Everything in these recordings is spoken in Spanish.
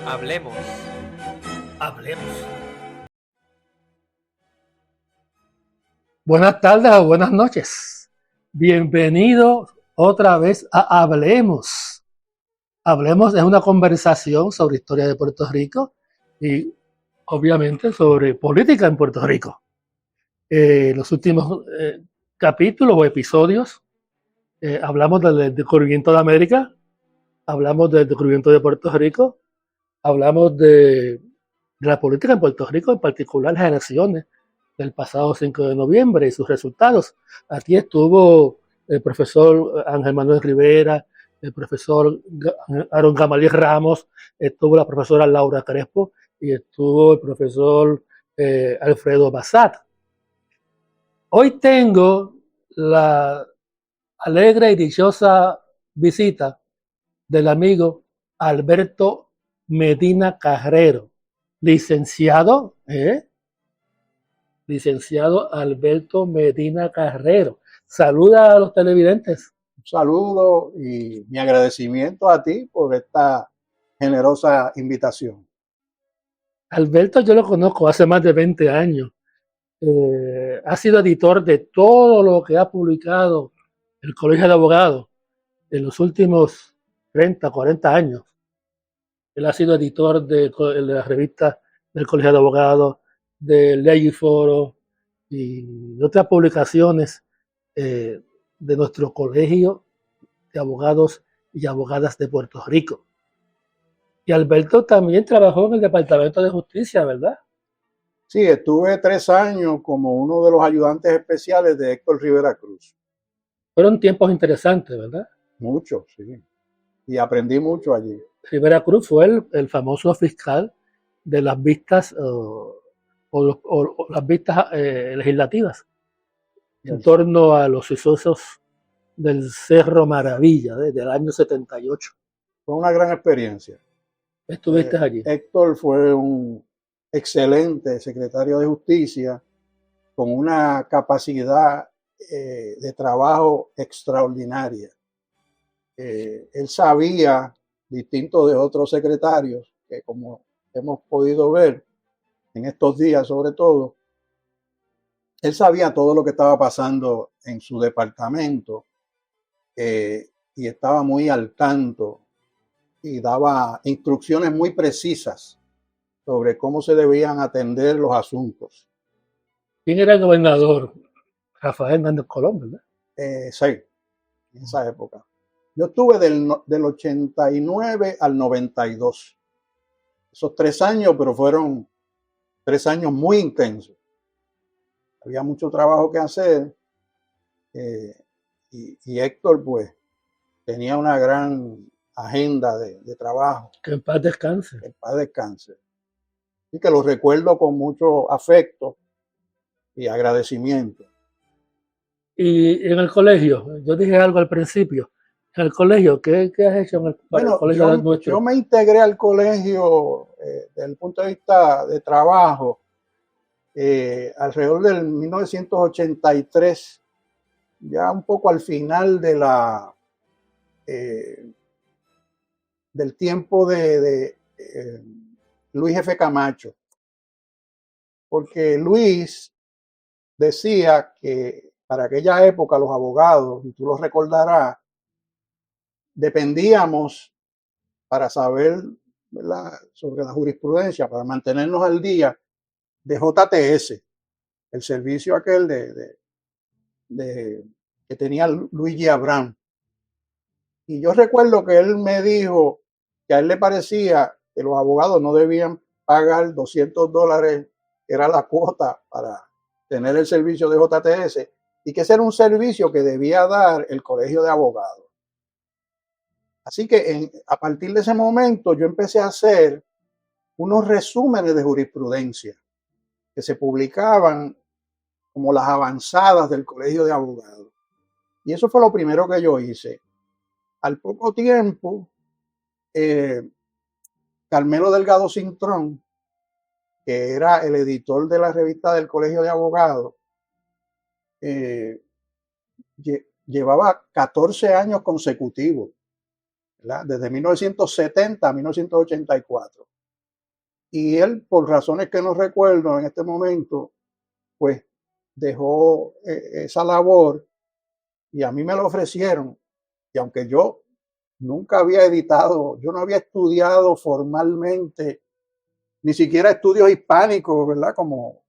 Hablemos. Hablemos. Buenas tardes o buenas noches. Bienvenidos otra vez a Hablemos. Hablemos es una conversación sobre historia de Puerto Rico y obviamente sobre política en Puerto Rico. Los últimos capítulos o episodios hablamos del descubrimiento de América, hablamos del descubrimiento de Puerto Rico, hablamos de la política en Puerto Rico, en particular las elecciones del pasado 5 de noviembre y sus resultados. Aquí estuvo el profesor Ángel Manuel Rivera, el profesor Aaron Gamaliel Ramos, estuvo la profesora Laura Crespo y estuvo el profesor Alfredo Bassat. Hoy tengo la alegre y dichosa visita del amigo Alberto Medina Carrero, licenciado Alberto Medina Carrero. Saluda a los televidentes. Un saludo y mi agradecimiento a ti por esta generosa invitación. Alberto yo lo conozco hace más de 20 años. Ha sido editor de todo lo que ha publicado el Colegio de Abogados en los últimos 30, 40 años. Él ha sido editor de la revista del Colegio de Abogados, de Ley y Foro y otras publicaciones de nuestro Colegio de Abogados y Abogadas de Puerto Rico. Y Alberto también trabajó en el Departamento de Justicia, ¿verdad? Sí, estuve 3 años como uno de los ayudantes especiales de Héctor Rivera Cruz. Fueron tiempos interesantes, ¿verdad? Mucho, sí. Y aprendí mucho allí. Rivera Cruz fue el famoso fiscal de las vistas o las vistas legislativas en torno a los sucesos del Cerro Maravilla del año 78. Fue una gran experiencia. ¿Estuviste allí? Héctor fue un excelente secretario de Justicia con una capacidad de trabajo extraordinaria. Él sabía, distinto de otros secretarios, que como hemos podido ver en estos días sobre todo, él sabía todo lo que estaba pasando en su departamento y estaba muy al tanto y daba instrucciones muy precisas sobre cómo se debían atender los asuntos. ¿Quién era el gobernador? Rafael Hernández Colón, ¿verdad? Sí, en esa época. Yo estuve del 89 al 92. Esos 3 años, pero fueron 3 años muy intensos. Había mucho trabajo que hacer y Héctor pues tenía una gran agenda de trabajo. Que en paz descanse. Que en paz descanse. Y que lo recuerdo con mucho afecto y agradecimiento. Y en el colegio, yo dije algo al principio, en el colegio, ¿qué has hecho en el colegio nuestro? Yo me integré al colegio desde el punto de vista de trabajo alrededor del 1983, ya un poco al final de del tiempo de Luis F. Camacho, porque Luis decía que para aquella época los abogados, y tú lo recordarás, dependíamos para saber, ¿verdad?, sobre la jurisprudencia, para mantenernos al día, de JTS, el servicio aquel que tenía Luigi Abraham. Y yo recuerdo que él me dijo que a él le parecía que los abogados no debían pagar $200, era la cuota para tener el servicio de JTS, y que ese era un servicio que debía dar el Colegio de Abogados. Así que a partir de ese momento yo empecé a hacer unos resúmenes de jurisprudencia que se publicaban como las avanzadas del Colegio de Abogados. Y eso fue lo primero que yo hice. Al poco tiempo, Carmelo Delgado Cintrón que era el editor de la revista del Colegio de Abogados, llevaba 14 años consecutivos, ¿verdad? Desde 1970 a 1984. Y él, por razones que no recuerdo en este momento, pues dejó esa labor y a mí me lo ofrecieron. Y aunque yo nunca había editado, yo no había estudiado formalmente, ni siquiera estudios hispánicos, ¿verdad? Como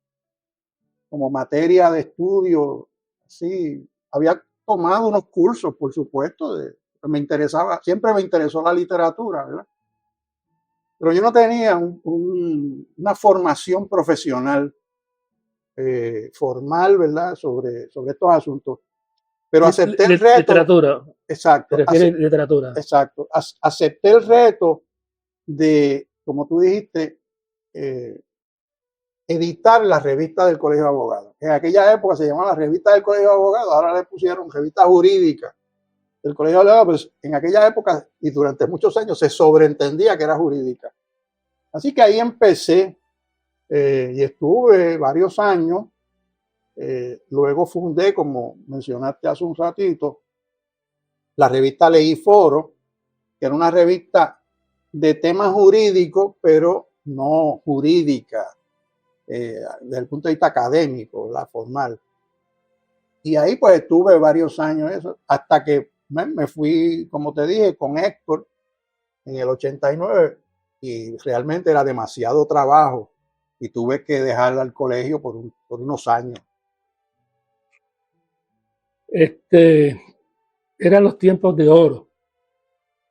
materia de estudio, sí, había tomado unos cursos, por supuesto, me interesaba, siempre me interesó la literatura, ¿verdad? Pero yo no tenía una formación profesional formal, ¿verdad? Sobre estos asuntos. Pero acepté el reto. Literatura. Exacto. ¿Te refieres a literatura? Exacto. Acepté el reto de, como tú dijiste, editar la revista del Colegio de Abogados. En aquella época se llamaba la revista del Colegio de Abogados, ahora le pusieron revista jurídica del Colegio de Abogados, pues en aquella época y durante muchos años se sobreentendía que era jurídica. Así que ahí empecé y estuve varios años. Luego fundé, como mencionaste hace un ratito, la revista Ley y Foro, que era una revista de temas jurídicos, pero no jurídica, desde el punto de vista académico, la formal. Y ahí pues estuve varios años eso, hasta que me fui, como te dije, con Héctor en el 89 y realmente era demasiado trabajo y tuve que dejar al colegio por unos años. Eran los tiempos de oro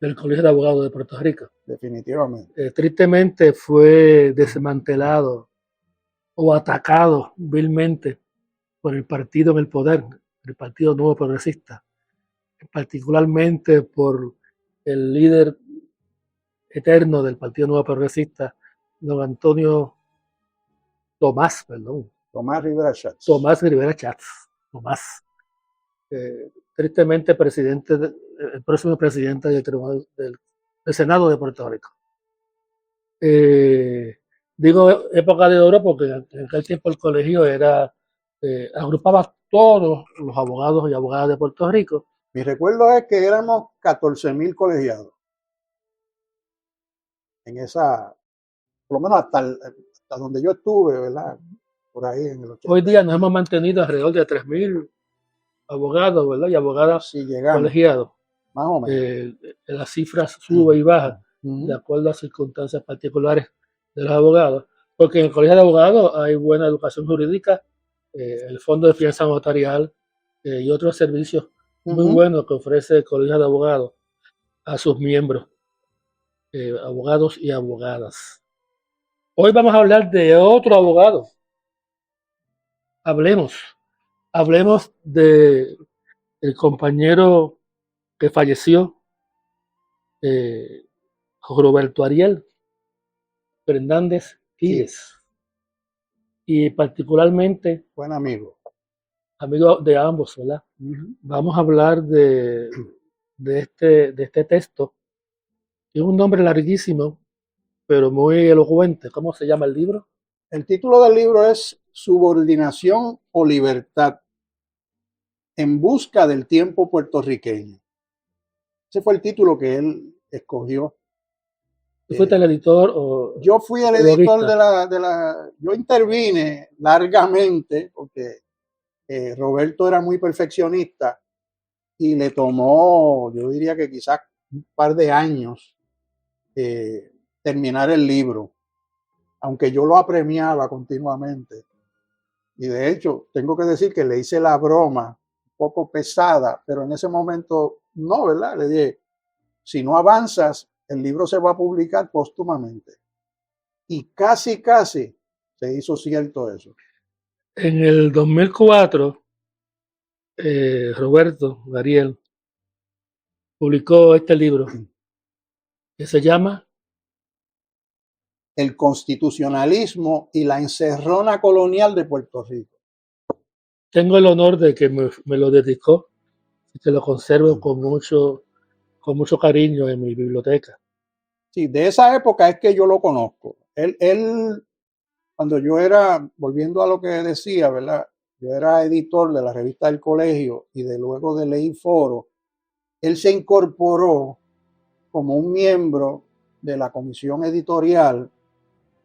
del Colegio de Abogados de Puerto Rico. Definitivamente. Tristemente fue desmantelado o atacado vilmente por el partido en el poder, el Partido Nuevo Progresista, particularmente por el líder eterno del Partido Nuevo Progresista, don Antonio Tomás Rivera Schatz. Tomás Rivera Schatz. Tristemente el próximo presidente del Senado de Puerto Rico. Digo época de oro porque en aquel tiempo el colegio agrupaba todos los abogados y abogadas de Puerto Rico. Mi recuerdo es que éramos 14,000 colegiados en esa, por lo menos hasta donde yo estuve, ¿verdad? Por ahí en el 80. Hoy día nos hemos mantenido alrededor de 3,000 abogados, ¿verdad? Y abogadas colegiados. Más o menos. Las cifras suben y bajan de acuerdo a circunstancias particulares de los abogados, porque en el colegio de abogados hay buena educación jurídica, el fondo de fianza notarial y otros servicios muy buenos que ofrece el colegio de abogados a sus miembros, abogados y abogadas. Hoy vamos a hablar de otro abogado. Hablemos de el compañero que falleció, Roberto Ariel Fernández Giles, y particularmente buen amigo de ambos, ¿verdad? Vamos a hablar de este texto, que es un nombre larguísimo, pero muy elocuente. ¿Cómo se llama el libro? El título del libro es Subordinación o Libertad en busca del tiempo puertorriqueño. Ese fue el título que él escogió. ¿Tú fuiste el editor? Yo fui el editor yo intervine largamente porque Roberto era muy perfeccionista y le tomó, yo diría que quizás un par de años terminar el libro, aunque yo lo apremiaba continuamente. Y de hecho, tengo que decir que le hice la broma un poco pesada, pero en ese momento no, ¿verdad? Le dije, si no avanzas, el libro se va a publicar póstumamente. Y casi se hizo cierto eso. En el 2004, Roberto Ariel publicó este libro que se llama El constitucionalismo y la encerrona colonial de Puerto Rico. Tengo el honor de que me lo dedicó y que lo conservo con mucho cariño en mi biblioteca. Sí, de esa época es que yo lo conozco. Él cuando yo era, volviendo a lo que decía, ¿verdad? Yo era editor de la revista del colegio y de luego de Ley Foro. Él se incorporó como un miembro de la comisión editorial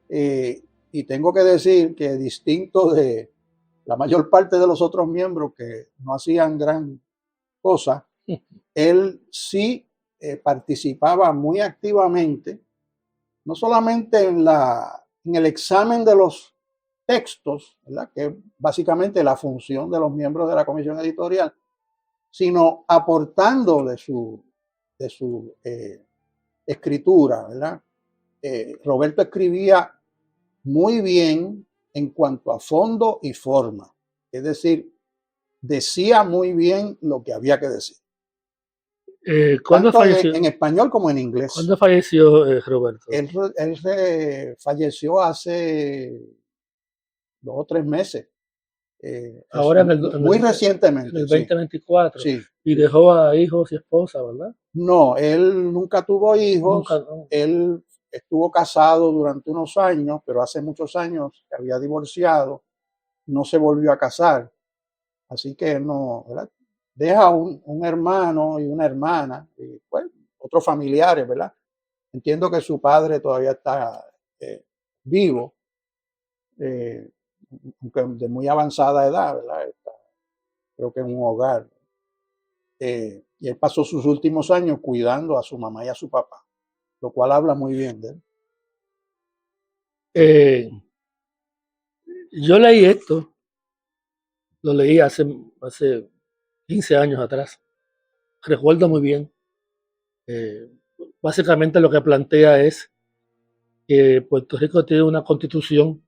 y tengo que decir que distinto de la mayor parte de los otros miembros que no hacían gran cosa, él sí participaba muy activamente, no solamente en el examen de los textos, ¿verdad? Que es básicamente la función de los miembros de la comisión editorial, sino aportando de su escritura, ¿verdad? Roberto escribía muy bien en cuanto a fondo y forma, es decir, decía muy bien lo que había que decir. ¿Cuándo Tanto falleció? en español como en inglés. ¿Cuándo falleció Roberto? Él falleció hace 2 o 3 meses. Ahora en Muy recientemente. en el 2024. Sí, Y sí. dejó a hijos y esposa, ¿verdad? No, él nunca tuvo hijos. Nunca, no. Él estuvo casado durante unos años, pero hace muchos años se había divorciado, no se volvió a casar. Así que no, ¿verdad? Deja un hermano y una hermana, y pues, otros familiares, ¿verdad? Entiendo que su padre todavía está vivo, aunque de muy avanzada edad, ¿verdad? Creo que en un hogar. Y él pasó sus últimos años cuidando a su mamá y a su papá, lo cual habla muy bien de él. Yo leí esto, lo leí hace 15 años atrás. Recuerdo muy bien. Básicamente lo que plantea es que Puerto Rico tiene una constitución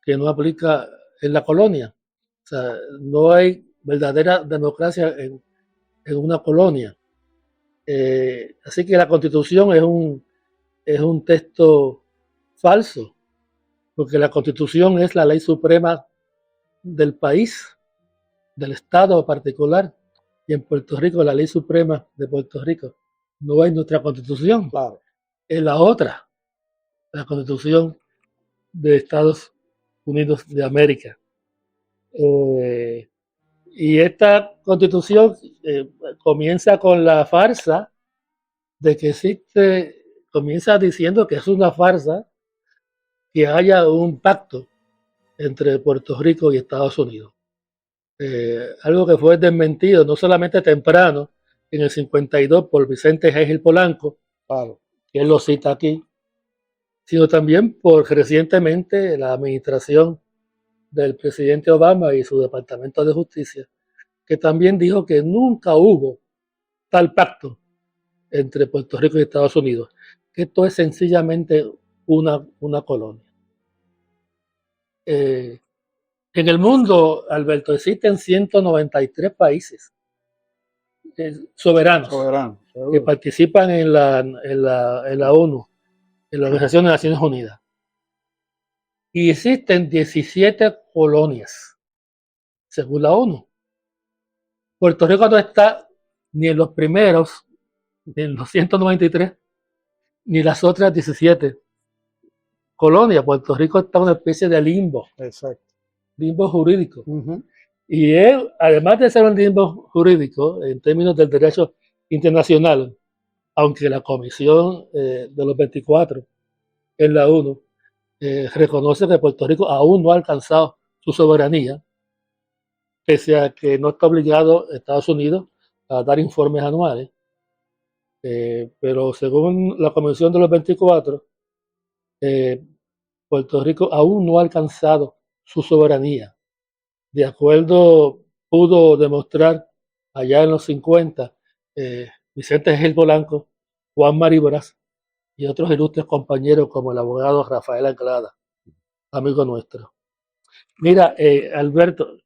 que no aplica en la colonia. O sea, no hay verdadera democracia en una colonia. Así que la constitución es un texto falso, porque la constitución es la ley suprema del país, del Estado particular, y en Puerto Rico la ley suprema de Puerto Rico no es nuestra constitución, Claro. es la otra, la constitución de Estados Unidos de América. Y esta constitución comienza con la farsa de que existe, comienza diciendo que es una farsa que haya un pacto entre Puerto Rico y Estados Unidos. Algo que fue desmentido no solamente temprano, en el 52 por Vicente Gil Polanco, Claro. que él lo cita aquí, sino también por recientemente la administración del presidente Obama y su Departamento de Justicia, que también dijo que nunca hubo tal pacto entre Puerto Rico y Estados Unidos, que esto es sencillamente una colonia. En el mundo, Alberto, existen 193 países soberanos que participan en la ONU, en la Organización de Naciones Unidas. Y existen 17 colonias, según la ONU. Puerto Rico no está ni en los primeros, ni en los 193, ni las otras 17 colonias. Puerto Rico está en una especie de limbo. Exacto. Limbo jurídico. Y él, además de ser un limbo jurídico en términos del derecho internacional, aunque la Comisión de los 24 en la ONU reconoce que Puerto Rico aún no ha alcanzado su soberanía, pese a que no está obligado Estados Unidos a dar informes anuales. Pero según la Comisión de los 24, Puerto Rico aún no ha alcanzado su soberanía. De acuerdo, pudo demostrar allá en los 50 Vicente Gil Polanco, Juan Maribras y otros ilustres compañeros como el abogado Rafael Anglada, amigo nuestro. Mira, Alberto,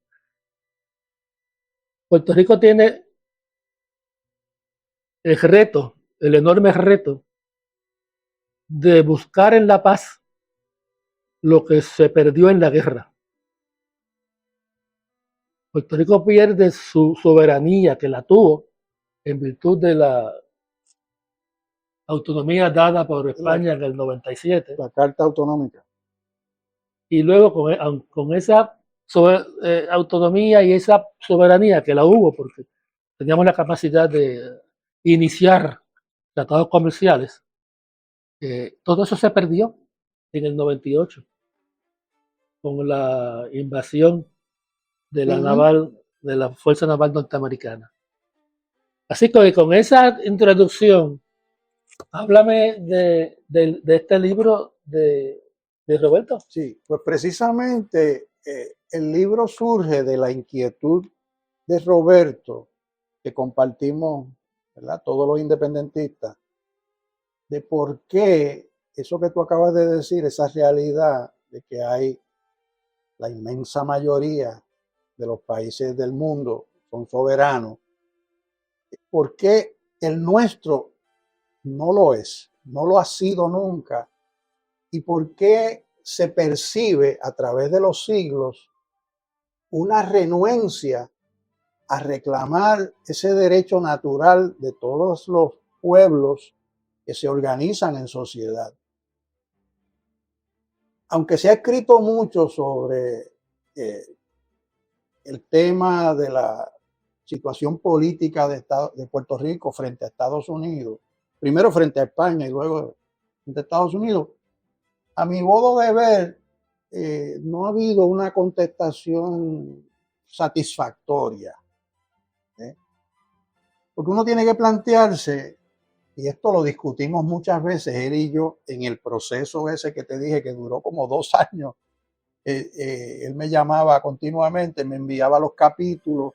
Puerto Rico tiene el reto, el enorme reto de buscar en la paz lo que se perdió en la guerra. Puerto Rico pierde su soberanía, que la tuvo en virtud de la autonomía dada por España en el 97. La Carta Autonómica. y luego con esa autonomía y esa soberanía que la hubo, porque teníamos la capacidad de iniciar tratados comerciales, todo eso se perdió en el 98 con la invasión de la Ujú. naval, de la Fuerza Naval Norteamericana. Así que con esa introducción, háblame de este libro de Roberto. Sí, pues precisamente el libro surge de la inquietud de Roberto, que compartimos, ¿verdad? Todos los independentistas, de por qué eso que tú acabas de decir, esa realidad de que hay la inmensa mayoría de los países del mundo son soberanos, por qué el nuestro no lo es, no lo ha sido nunca, y por qué se percibe a través de los siglos una renuencia a reclamar ese derecho natural de todos los pueblos que se organizan en sociedad. Aunque se ha escrito mucho sobre el tema de la situación política de Puerto Rico frente a Estados Unidos, primero frente a España y luego frente a Estados Unidos, a mi modo de ver, no ha habido una contestación satisfactoria. ¿Eh? Porque uno tiene que plantearse, y esto lo discutimos muchas veces, él y yo, en el proceso ese que te dije que duró como 2 años. Él me llamaba continuamente, me enviaba los capítulos,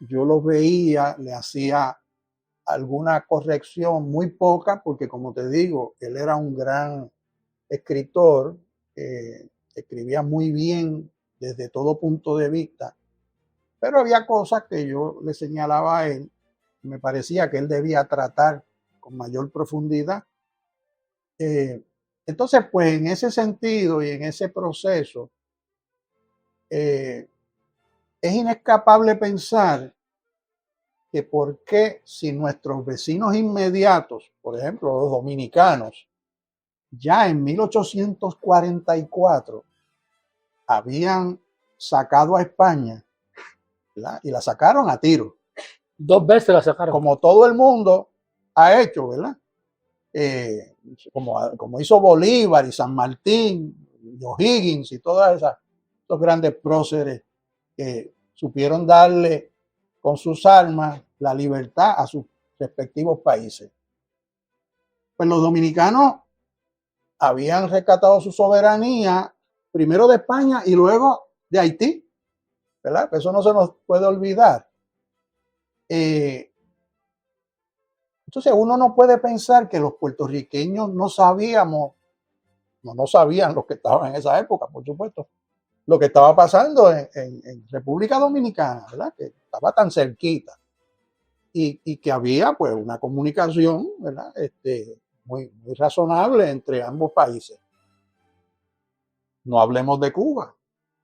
yo los veía, le hacía alguna corrección, muy poca, porque como te digo, él era un gran escritor, escribía muy bien desde todo punto de vista, pero había cosas que yo le señalaba a él, me parecía que él debía tratar con mayor profundidad. Entonces, pues en ese sentido y en ese proceso, es inescapable pensar que por qué si nuestros vecinos inmediatos, por ejemplo los dominicanos, ya en 1844 habían sacado a España, ¿verdad? Y la sacaron a tiro. 2 veces la sacaron. Como todo el mundo ha hecho, ¿verdad? Eh, como hizo Bolívar y San Martín, y O'Higgins y todas esos grandes próceres que supieron darle con sus armas la libertad a sus respectivos países. Pues los dominicanos habían rescatado su soberanía primero de España y luego de Haití, ¿verdad? Eso no se nos puede olvidar. Entonces uno no puede pensar que los puertorriqueños no sabíamos, no sabían lo que estaba en esa época, por supuesto, lo que estaba pasando en República Dominicana, ¿verdad? Que estaba tan cerquita y que había pues una comunicación, ¿verdad? Muy razonable entre ambos países. No hablemos de Cuba,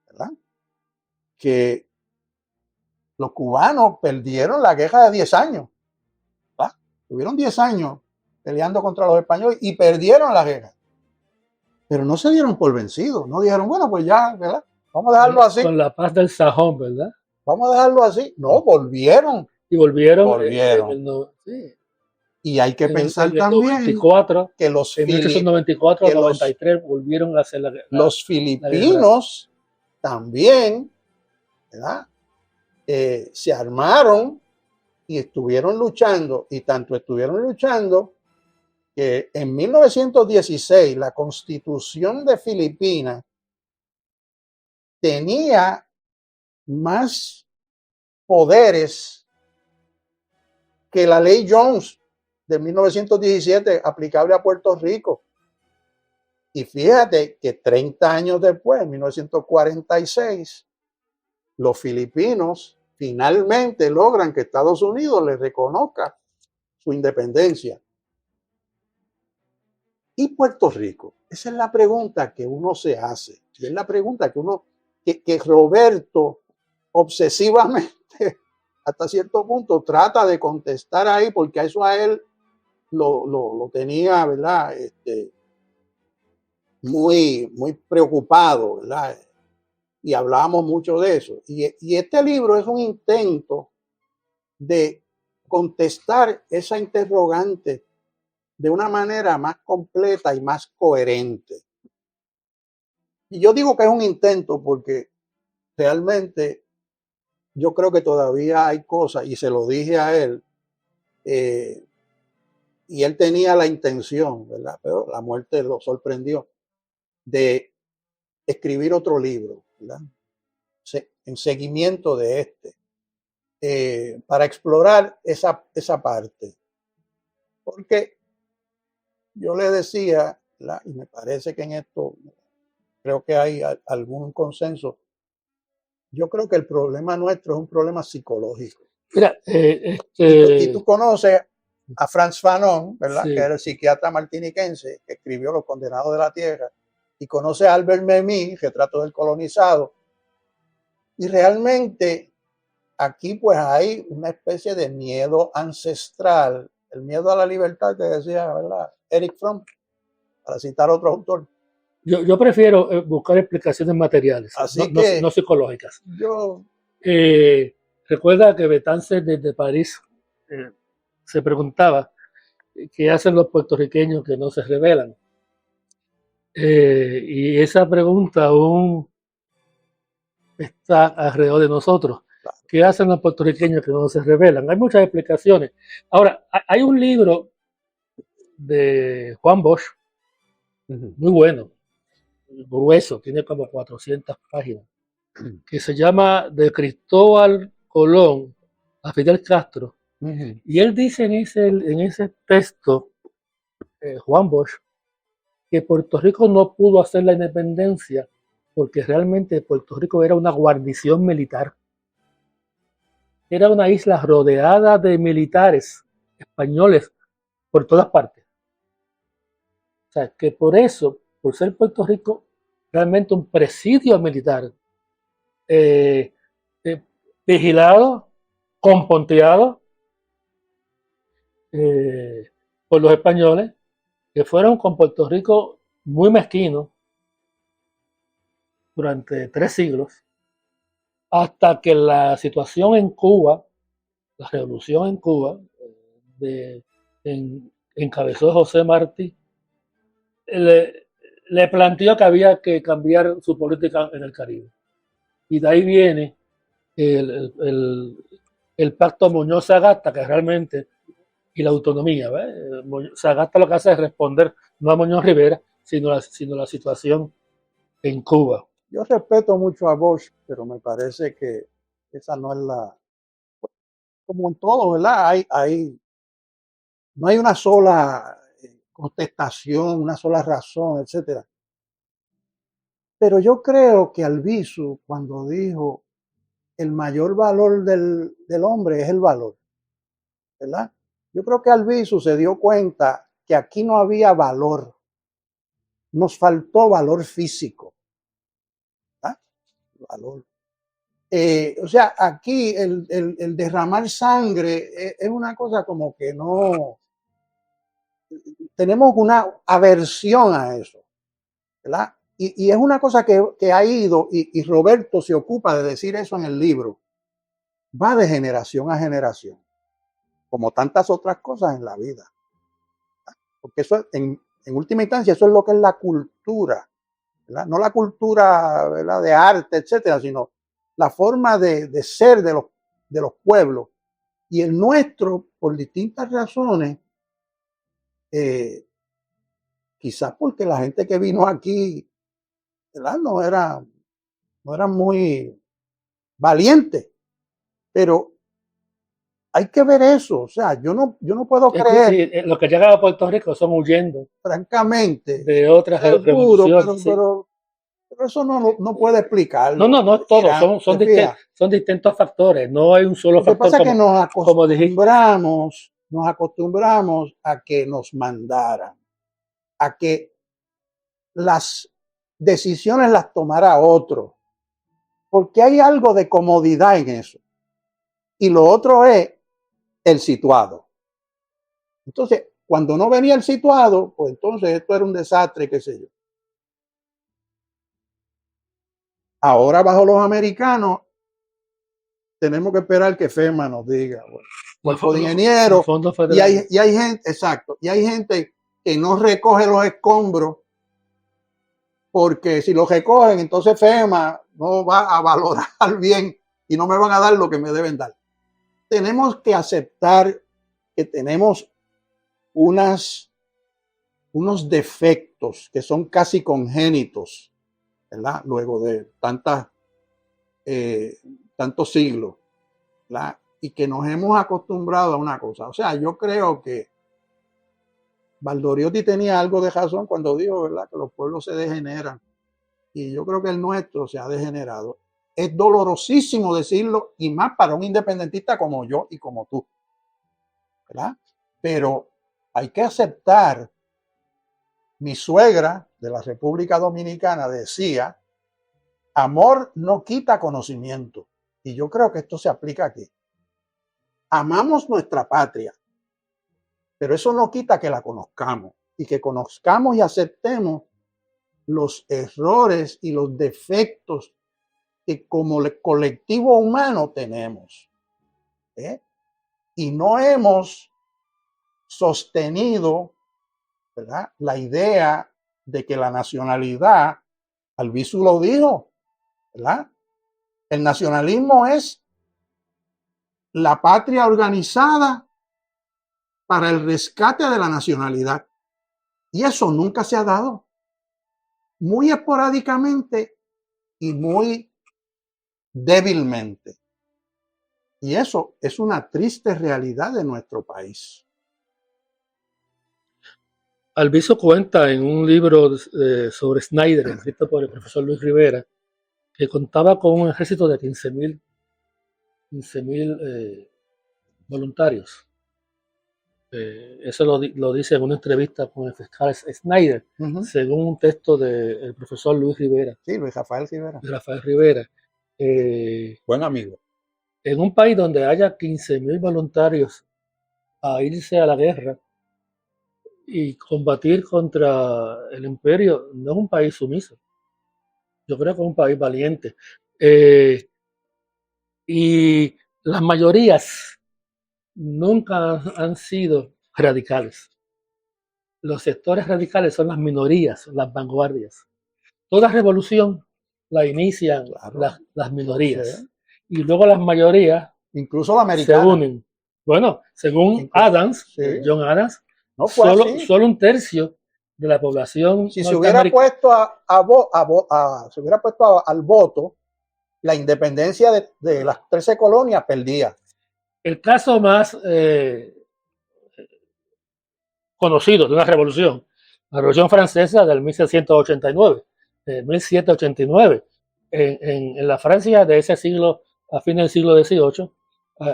¿verdad? Que los cubanos perdieron la guerra de 10 años, ¿verdad? Tuvieron 10 años peleando contra los españoles y perdieron la guerra. Pero no se dieron por vencidos, no dijeron, bueno, pues ya, ¿verdad? Vamos a dejarlo así. Con la paz del Sajón, ¿verdad? Vamos a dejarlo así. No, volvieron. Y volvieron, sí. Y hay que pensar en el también 94, que los, en 1894 que 93 volvieron a hacer los filipinos también, ¿verdad? Se armaron y estuvieron luchando, y tanto estuvieron luchando que en 1916 la Constitución de Filipinas tenía más poderes que la ley Jones de 1917 aplicable a Puerto Rico. Y fíjate que 30 años después, en 1946, los filipinos finalmente logran que Estados Unidos les reconozca su independencia. ¿Y Puerto Rico? Esa es la pregunta que uno se hace. Y es la pregunta que Roberto obsesivamente, hasta cierto punto, trata de contestar ahí, porque a eso a él lo tenía, ¿verdad? muy preocupado, ¿verdad? Y hablamos mucho de eso. Y este libro es un intento de contestar esa interrogante de una manera más completa y más coherente. Y yo digo que es un intento porque realmente yo creo que todavía hay cosas, y se lo dije a él, y él tenía la intención, ¿verdad? Pero la muerte lo sorprendió, de escribir otro libro, ¿verdad? En seguimiento de para explorar esa parte. Porque yo le decía, ¿verdad? Y me parece que en esto creo que hay algún consenso, yo creo que el problema nuestro es un problema psicológico. Mira, Y tú conoces a Frantz Fanon, ¿verdad? sí. Que era el psiquiatra martiniquense que escribió Los Condenados de la Tierra, y conoce a Albert Memmi, Retrato del Colonizado, y realmente aquí pues hay una especie de miedo ancestral, el miedo a la libertad que decía, ¿verdad? Eric Fromm, para citar a otro autor. Yo prefiero buscar explicaciones materiales, Así que no psicológicas. yo... Recuerda que Betances desde París se preguntaba qué hacen los puertorriqueños que no se rebelan. Y esa pregunta aún está alrededor de nosotros. ¿Qué hacen los puertorriqueños que no se rebelan? Hay muchas explicaciones. Ahora, hay un libro de Juan Bosch, muy bueno, grueso, tiene como 400 páginas, que se llama De Cristóbal Colón a Fidel Castro. Y él dice en ese texto, Juan Bosch, que Puerto Rico no pudo hacer la independencia porque realmente Puerto Rico era una guarnición militar. Era una isla rodeada de militares españoles por todas partes. O sea, que por eso, por ser Puerto Rico realmente un presidio militar, eh, vigilado, componteado por los españoles, que fueron con Puerto Rico muy mezquinos durante 3 siglos, hasta que la situación en Cuba, la revolución en Cuba, encabezó José Martí, le planteó que había que cambiar su política en el Caribe. Y de ahí viene el pacto Muñoz-Sagasta, que realmente, y la autonomía. Sagasta lo que hace es responder no a Muñoz Rivera, sino la situación en Cuba. Yo respeto mucho a Bosch, pero me parece que esa no es la... Como en todo, ¿verdad? No hay una sola contestación, una sola razón, etcétera. Pero yo creo que Albizu, cuando dijo el mayor valor del hombre es el valor, ¿verdad? Yo creo que Albizu se dio cuenta que aquí no había valor, nos faltó valor físico, ¿verdad? Valor. O sea, aquí el derramar sangre es una cosa como que no, tenemos una aversión a eso, ¿verdad? Y es una cosa que ha ido, y Roberto se ocupa de decir eso en el libro, va de generación a generación, como tantas otras cosas en la vida. Porque eso, en última instancia, eso es lo que es la cultura, ¿verdad? No la cultura, ¿verdad?, de arte, etcétera, sino la forma de ser de los pueblos. Y el nuestro, por distintas razones, quizás porque la gente que vino aquí, ¿verdad?, no era muy valiente, pero hay que ver eso. O sea, yo no puedo creer. Sí, los que llegan a Puerto Rico son huyendo, francamente, de otras revoluciones. Pero eso no puede explicarlo. No es todo, son distintos factores, no hay un solo Lo que factor. pasa es que nos acostumbramos a que nos mandaran, a que las decisiones las tomara otro, porque hay algo de comodidad en eso. Y lo otro es el situado. Entonces, cuando no venía el situado, pues entonces esto era un desastre, qué sé yo. Ahora bajo los americanos tenemos que esperar que FEMA nos diga, bueno, cuerpo de ingenieros, y hay gente, exacto, y hay gente que no recoge los escombros porque si los recogen, entonces FEMA no va a valorar bien y no me van a dar lo que me deben dar. Tenemos que aceptar que tenemos unos defectos que son casi congénitos, ¿verdad? Luego de tantos siglos, ¿verdad? Y que nos hemos acostumbrado a una cosa. O sea, yo creo que Valdoriotti tenía algo de razón cuando dijo, ¿verdad?, que los pueblos se degeneran. Y yo creo que el nuestro se ha degenerado. Es dolorosísimo decirlo, y más para un independentista como yo y como tú, ¿verdad? Pero hay que aceptar. Mi suegra de la República Dominicana decía, amor no quita conocimiento. Y yo creo que esto se aplica aquí. Amamos nuestra patria, pero eso no quita que la conozcamos y que conozcamos y aceptemos los errores y los defectos que como colectivo humano tenemos. Y no hemos sostenido, ¿verdad?, la idea de que la nacionalidad, Albizu lo dijo, ¿verdad? El nacionalismo es la patria organizada para el rescate de la nacionalidad. Y eso nunca se ha dado. Muy esporádicamente y muy débilmente. Y eso es una triste realidad de nuestro país. Albizu cuenta en un libro sobre Snyder, escrito por el profesor Luis Rivera, que contaba con un ejército de 15.000 voluntarios. Eso lo dice en una entrevista con el fiscal Snyder, según un texto del profesor Luis Rivera. Sí, Luis Rafael Rivera. Buen amigo. En un país donde haya 15.000 voluntarios a irse a la guerra y combatir contra el imperio, no es un país sumiso. Yo creo que es un país valiente. Y las mayorías nunca han sido radicales. Los sectores radicales son las minorías, las vanguardias. Toda revolución la inician las minorías. Sí. Y luego las mayorías, incluso la americana, se unen. Bueno, según Adams, sí, John Adams, no fue solo un tercio de la población. Si se hubiera puesto se hubiera puesto al voto, la independencia de las 13 colonias perdía. El caso más conocido de una revolución, la Revolución Francesa del 1789. En la Francia de ese siglo, a fines del siglo XVIII,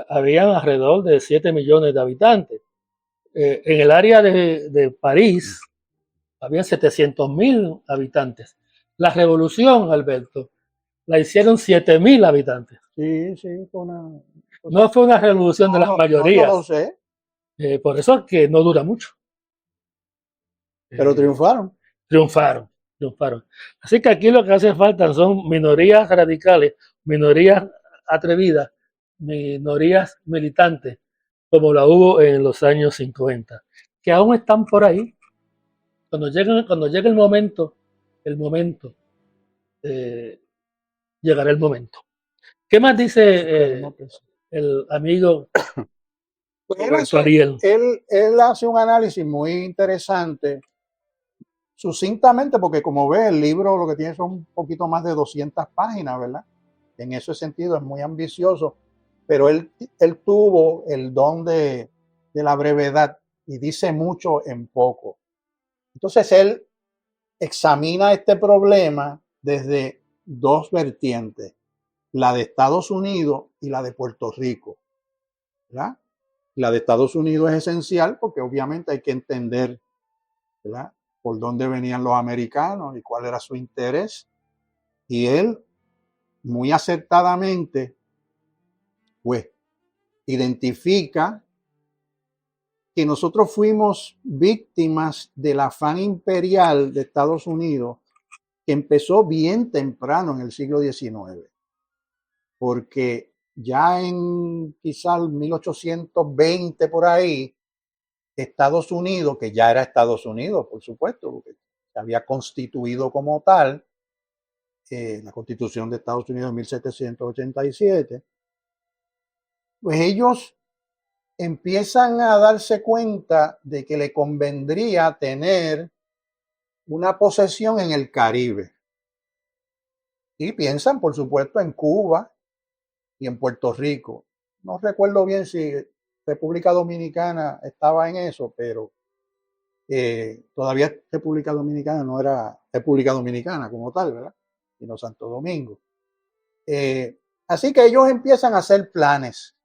habían alrededor de 7 millones de habitantes. En el área de París había 700.000 habitantes. La revolución, Alberto, la hicieron 7.000 habitantes. Sí, no fue una revolución de las mayorías. No lo sé. Por eso es que no dura mucho. Pero Triunfaron. Así que aquí lo que hace falta son minorías radicales, minorías atrevidas, minorías militantes, como la hubo en los años 50, que aún están por ahí. Cuando llegue el momento, llegará el momento. ¿Qué más dice el amigo Ariel? Él hace un análisis muy interesante, sucintamente, porque como ves, el libro lo que tiene son un poquito más de 200 páginas, ¿verdad? En ese sentido es muy ambicioso, pero él tuvo el don de la brevedad y dice mucho en poco. Entonces él examina este problema desde dos vertientes, la de Estados Unidos y la de Puerto Rico, ¿verdad? La de Estados Unidos es esencial porque obviamente hay que entender, ¿verdad?, por dónde venían los americanos y cuál era su interés. Y él, muy acertadamente, pues, identifica que nosotros fuimos víctimas del afán imperial de Estados Unidos que empezó bien temprano en el siglo XIX, porque ya en quizás 1820 por ahí, Estados Unidos, que ya era Estados Unidos, por supuesto, porque se había constituido como tal, la Constitución de Estados Unidos en 1787, pues ellos empiezan a darse cuenta de que le convendría tener una posesión en el Caribe. Y piensan, por supuesto, en Cuba y en Puerto Rico. No recuerdo bien si República Dominicana estaba en eso, pero todavía República Dominicana no era República Dominicana como tal, ¿verdad? Sino Santo Domingo. Así que ellos empiezan a hacer planes.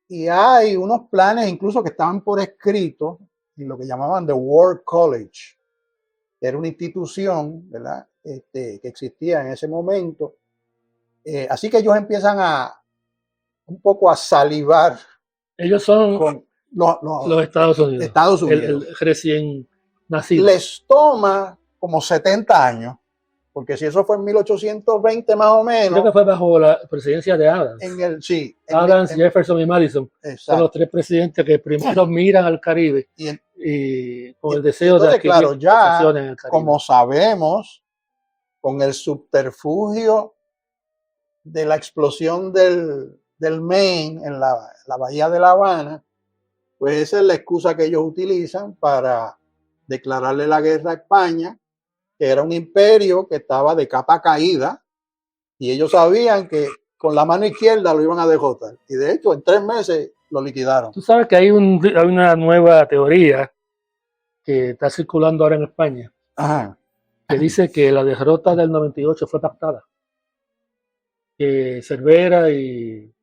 Y hay unos planes incluso que estaban por escrito en lo que llamaban The War College, que era una institución, ¿verdad? Que existía en ese momento. Así que ellos empiezan un poco a salivar. Ellos son con los Estados Unidos. Estados Unidos. El recién nacido. Les toma como 70 años, porque si eso fue en 1820 más o menos. Creo que fue bajo la presidencia de Adams. Sí. Adams, Jefferson y Madison. Exacto. Son los tres presidentes que primero miran al Caribe y con el deseo entonces, de adquirir claro, ya, en el Caribe. Como sabemos, con el subterfugio de la explosión del Maine en la bahía de La Habana, pues esa es la excusa que ellos utilizan para declararle la guerra a España, que era un imperio que estaba de capa caída, y ellos sabían que con la mano izquierda lo iban a derrotar. Y de hecho, en 3 meses lo liquidaron. Tú sabes que hay una nueva teoría que está circulando ahora en España, ajá, que dice que la derrota del 98 fue pactada. Que Cervera y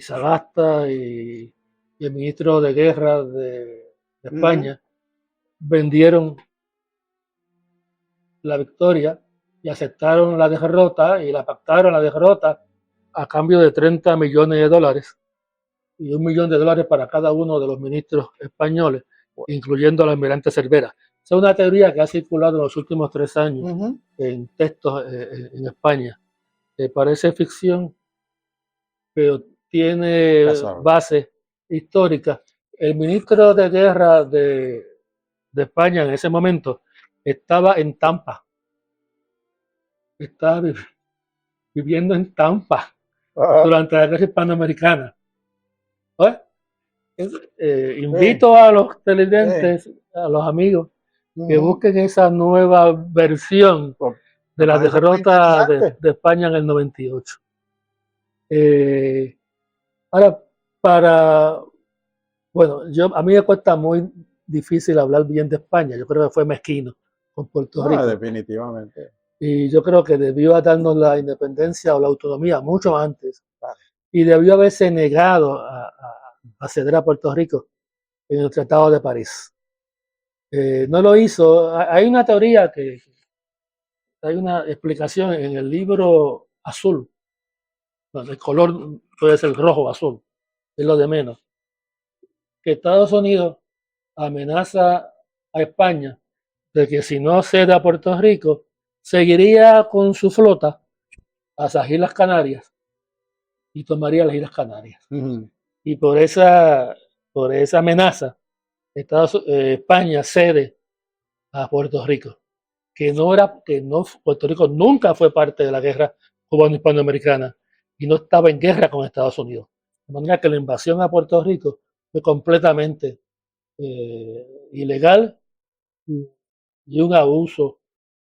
Sagasta y el ministro de Guerra de España vendieron la victoria y aceptaron la derrota y la pactaron la derrota a cambio de 30 millones de dólares y $1 millón para cada uno de los ministros españoles, incluyendo al almirante Cervera. Esa es una teoría que ha circulado en los últimos 3 años en textos en España. Parece ficción, pero tiene base histórica. El ministro de Guerra de España en ese momento estaba en Tampa. Estaba viviendo en Tampa durante la guerra hispanoamericana. Invito a los televidentes, a los amigos, que busquen esa nueva versión de la derrota de España en el 98. Ahora, a mí me cuesta muy difícil hablar bien de España. Yo creo que fue mezquino con Puerto Rico. Definitivamente. Y yo creo que debió darnos la independencia o la autonomía mucho antes. Y debió haberse negado a ceder a Puerto Rico en el Tratado de París. No lo hizo. Hay una teoría hay una explicación en el libro azul. Bueno, el color puede ser rojo o azul, es lo de menos. Que Estados Unidos amenaza a España de que si no cede a Puerto Rico, seguiría con su flota hacia las Islas Canarias y tomaría las Islas Canarias. Y por esa amenaza, España cede a Puerto Rico, Puerto Rico nunca fue parte de la guerra cubano-hispanoamericana y no estaba en guerra con Estados Unidos. De manera que la invasión a Puerto Rico fue completamente ilegal y un abuso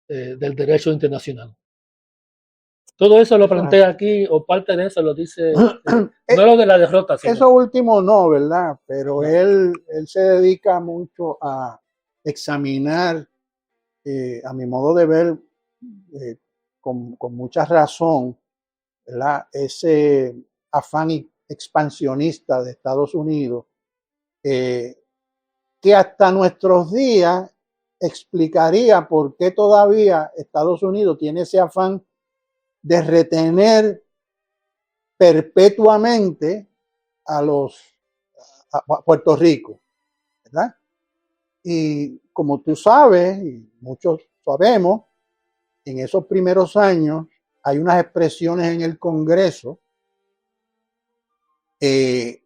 del derecho internacional. Todo eso lo plantea aquí, o parte de eso lo dice, no lo de la derrota. Sino eso último no, ¿verdad? Pero no. Él se dedica mucho a examinar, a mi modo de ver, con mucha razón, ¿verdad? Ese afán expansionista de Estados Unidos, que hasta nuestros días explicaría por qué todavía Estados Unidos tiene ese afán de retener perpetuamente a Puerto Rico, ¿verdad? Y como tú sabes, y muchos sabemos, en esos primeros años hay unas expresiones en el Congreso que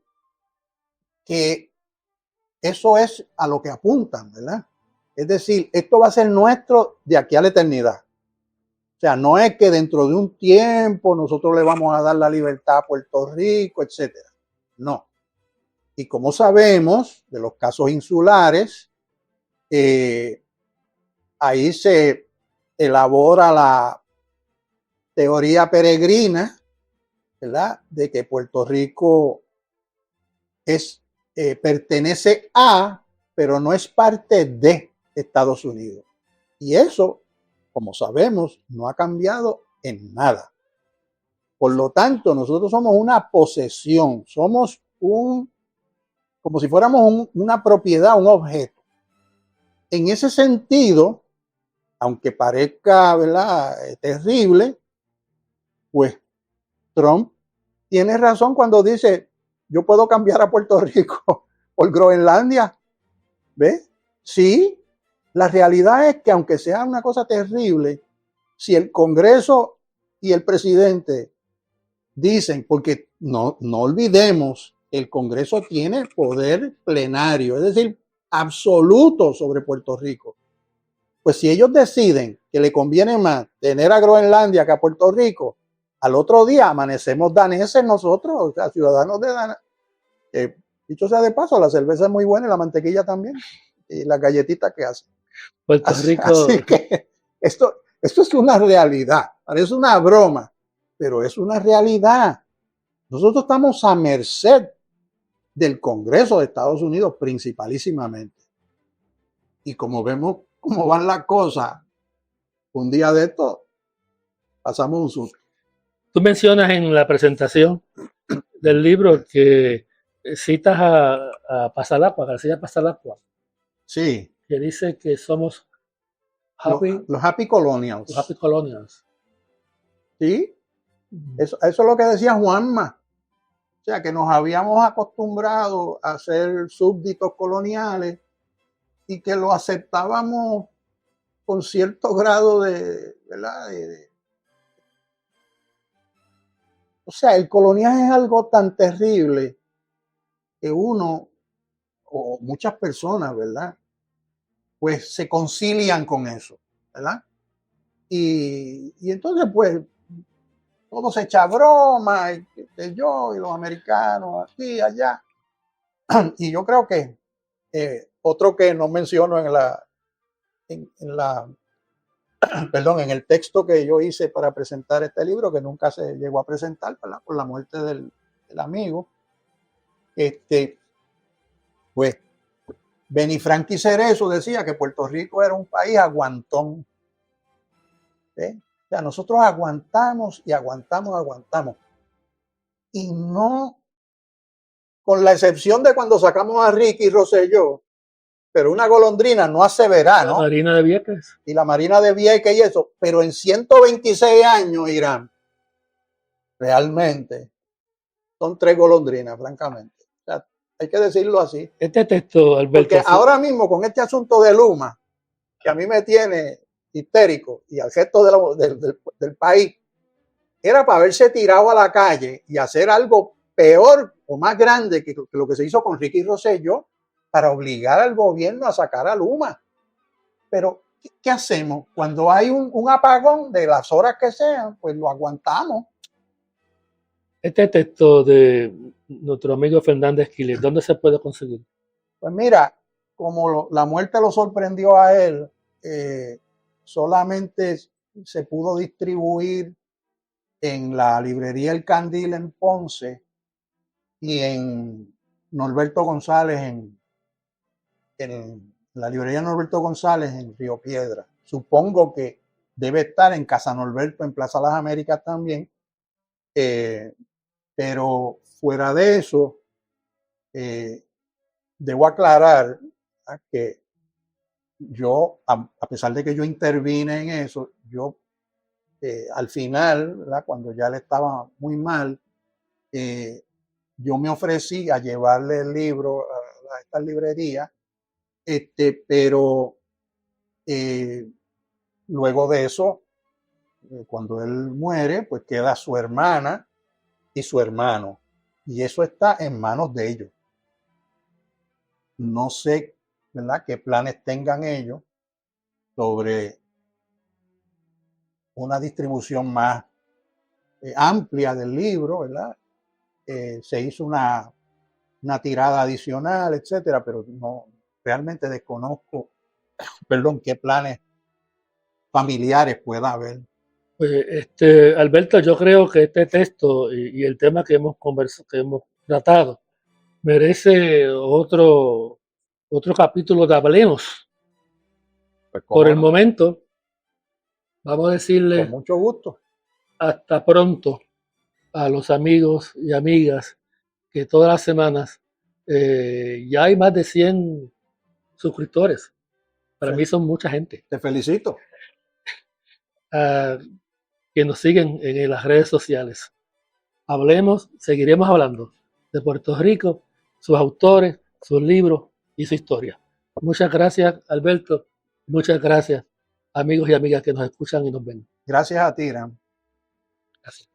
eso es a lo que apuntan, ¿verdad? Es decir, esto va a ser nuestro de aquí a la eternidad. O sea, no es que dentro de un tiempo nosotros le vamos a dar la libertad a Puerto Rico, etcétera. No. Y como sabemos de los casos insulares, ahí se elabora la teoría peregrina, ¿verdad? De que Puerto Rico pertenece a, pero no es parte de Estados Unidos. Y eso, como sabemos, no ha cambiado en nada. Por lo tanto, nosotros somos una posesión, somos como si fuéramos una propiedad, un objeto. En ese sentido, aunque parezca, ¿verdad?, terrible, pues Trump tiene razón cuando dice, yo puedo cambiar a Puerto Rico por Groenlandia. ¿Ves? Sí, la realidad es que aunque sea una cosa terrible, si el Congreso y el presidente dicen, porque no olvidemos, el Congreso tiene poder plenario, es decir, absoluto sobre Puerto Rico. Pues si ellos deciden que le conviene más tener a Groenlandia que a Puerto Rico, al otro día amanecemos daneses nosotros, o sea, ciudadanos de Danés. Dicho sea de paso, la cerveza es muy buena y la mantequilla también, y las galletitas que hacen. Puerto Rico. Así que esto es una realidad, parece una broma, pero es una realidad. Nosotros estamos a merced del Congreso de Estados Unidos principalísimamente. Y como vemos cómo van las cosas, un día de esto pasamos un susto. Tú mencionas en la presentación del libro que citas a Pasalacqua, García Pasalacqua. Sí. Que dice que somos los happy colonials. Los happy colonials. Sí. Eso es lo que decía Juanma. O sea, que nos habíamos acostumbrado a ser súbditos coloniales y que lo aceptábamos con cierto grado ¿verdad? O sea, el coloniaje es algo tan terrible que uno, o muchas personas, ¿verdad?, pues se concilian con eso, ¿verdad? Y entonces, pues, todo se echa broma, y los americanos, aquí, allá. Y yo creo que otro que no menciono en el texto que yo hice para presentar este libro, que nunca se llegó a presentar, ¿verdad?, por la muerte del amigo, pues Benifranqui Cerezo decía que Puerto Rico era un país aguantón. ¿Sí? O sea, nosotros aguantamos y aguantamos. Y no, con la excepción de cuando sacamos a Ricky Rosselló, pero una golondrina no hace verano. La Marina de Vieques. Y la Marina de Vieques y eso. Pero en 126 años, Irán, realmente son 3 golondrinas, francamente. O sea, hay que decirlo así. Este texto, Alberto. Porque ahora mismo con este asunto de Luma, que a mí me tiene histérico y al resto del país, era para haberse tirado a la calle y hacer algo peor o más grande que lo que se hizo con Ricky Rosselló para obligar al gobierno a sacar a Luma. Pero, ¿qué hacemos? Cuando hay un apagón de las horas que sean, pues lo aguantamos. Este texto de nuestro amigo Fernández Quiles, ¿dónde se puede conseguir? Pues mira, como la muerte lo sorprendió a él, solamente se pudo distribuir en la librería El Candil en Ponce y en Norberto González en la librería Norberto González en Río Piedra. Supongo que debe estar en Casa Norberto en Plaza Las Américas también, pero fuera de eso, debo aclarar que yo, a pesar de que yo intervine en eso, yo al final, ¿verdad?, cuando ya le estaba muy mal, yo me ofrecí a llevarle el libro a esta librería, pero luego de eso cuando él muere, pues queda su hermana y su hermano. Y eso está en manos de ellos. No sé, ¿verdad?, qué planes tengan ellos sobre una distribución más amplia del libro, ¿verdad? Se hizo una tirada adicional, etcétera, pero no, realmente desconozco, perdón, qué planes familiares pueda haber. Pues, Alberto, yo creo que este texto y el tema que hemos que hemos tratado merece otro capítulo de Hablemos. Pues, Por el no, momento, vamos a con decirle mucho gusto. hasta pronto a los amigos y amigas que todas las semanas ya hay más de 100 suscriptores. Para mí son mucha gente. Te felicito. Que nos siguen en las redes sociales. Hablemos, seguiremos hablando de Puerto Rico, sus autores, sus libros y su historia. Muchas gracias, Alberto. Muchas gracias, amigos y amigas que nos escuchan y nos ven. Gracias a ti, Irán. Gracias.